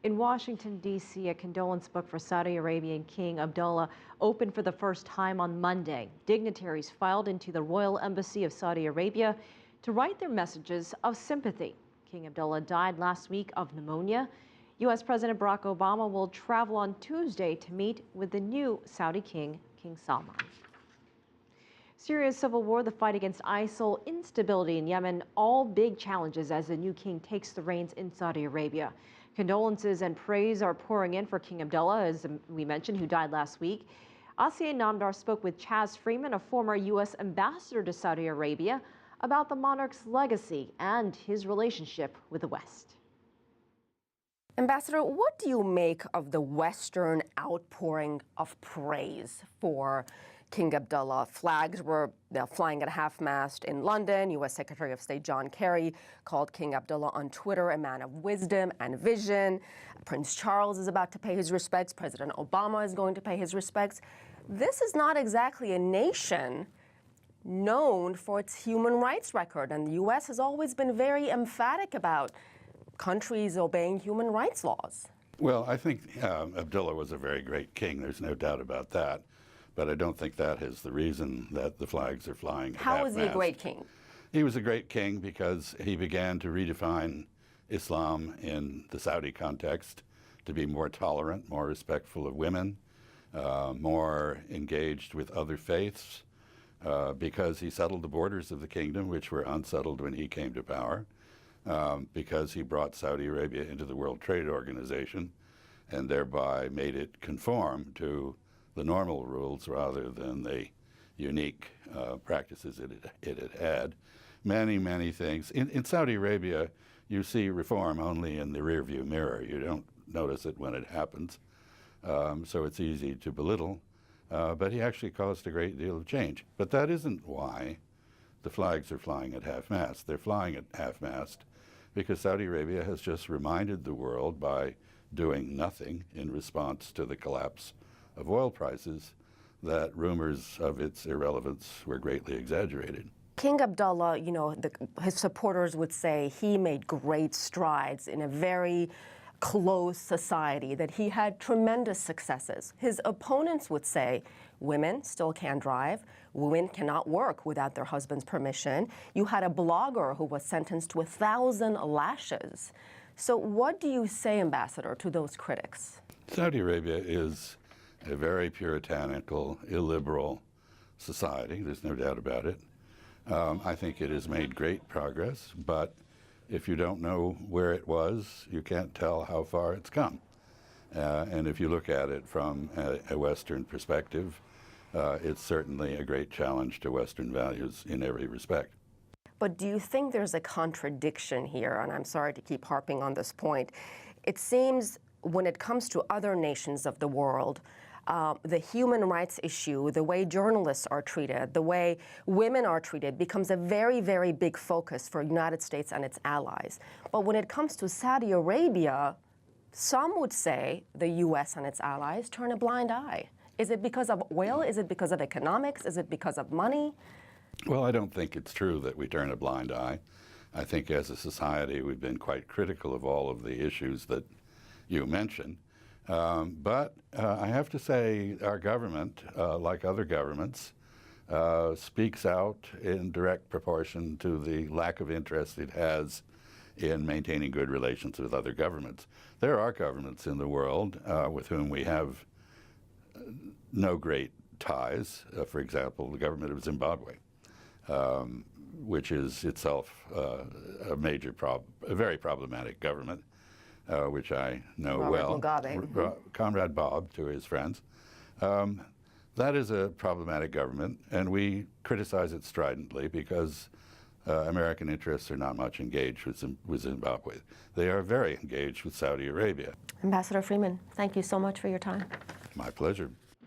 In Washington, D.C., a condolence book for Saudi Arabian King Abdullah opened for the first time on Monday. Dignitaries filed into the Royal Embassy of Saudi Arabia to write their messages of sympathy. King Abdullah died last week of pneumonia. U.S. President Barack Obama will travel on Tuesday to meet with the new Saudi king, King Salman. Syria's civil war, the fight against ISIL, instability in Yemen, all big challenges as the new king takes the reins in Saudi Arabia. Condolences and praise are pouring in for King Abdullah, as we mentioned, who died last week. Asieh Namdar spoke with Chas Freeman, a former U.S. ambassador to Saudi Arabia, about the monarch's legacy and his relationship with the West. Ambassador, what do you make of the Western outpouring of praise for King Abdullah? Flags were flying at half-mast in London. U.S. Secretary of State John Kerry called King Abdullah on Twitter a man of wisdom and vision. Prince Charles is about to pay his respects. President Obama is going to pay his respects. This is not exactly a nation known for its human rights record, and the U.S. has always been very emphatic about countries obeying human rights laws. Well, I think Abdullah was a very great king. There's no doubt about that. But I don't think that is the reason that the flags are flying at half-mast. How was he a great king? He was a great king because he began to redefine Islam in the Saudi context to be more tolerant, more respectful of women, more engaged with other faiths, because he settled the borders of the kingdom, which were unsettled when he came to power, because he brought Saudi Arabia into the World Trade Organization and thereby made it conform to the normal rules rather than the unique practices it had had. Many, many things. In Saudi Arabia, you see reform only in the rearview mirror. You don't notice it when it happens, so it's easy to belittle. But he actually caused a great deal of change. But that isn't why the flags are flying at half-mast. They're flying at half-mast because Saudi Arabia has just reminded the world by doing nothing in response to the collapse of oil prices that rumors of its irrelevance were greatly exaggerated. King Abdullah, you know, his supporters would say he made great strides in a very closed society, that he had tremendous successes. His opponents would say women still can't drive, women cannot work without their husband's permission. You had a blogger who was sentenced to 1,000 lashes. So what do you say, Ambassador, to those critics? Saudi Arabia is a very puritanical, illiberal society. There's no doubt about it. I think it has made great progress, but if you don't know where it was, you can't tell how far it's come. And if you look at it from a Western perspective, it's certainly a great challenge to Western values in every respect. But do you think there's a contradiction here? And I'm sorry to keep harping on this point. It seems when it comes to other nations of the world, the human rights issue, the way journalists are treated, the way women are treated becomes a very, very big focus for the United States and its allies. But when it comes to Saudi Arabia, some would say the U.S. and its allies turn a blind eye. Is it because of oil? Is it because of economics? Is it because of money? Well, I don't think it's true that we turn a blind eye. I think as a society we've been quite critical of all of the issues that you mentioned. But I have to say our government, like other governments, speaks out in direct proportion to the lack of interest it has in maintaining good relations with other governments. There are governments in the world with whom we have no great ties. For example, the government of Zimbabwe, which is itself a very problematic government. Which I know well, Comrade Bob to his friends. That is a problematic government, and we criticize it stridently because American interests are not much engaged with Zimbabwe. They are very engaged with Saudi Arabia. Ambassador Freeman, thank you so much for your time. My pleasure.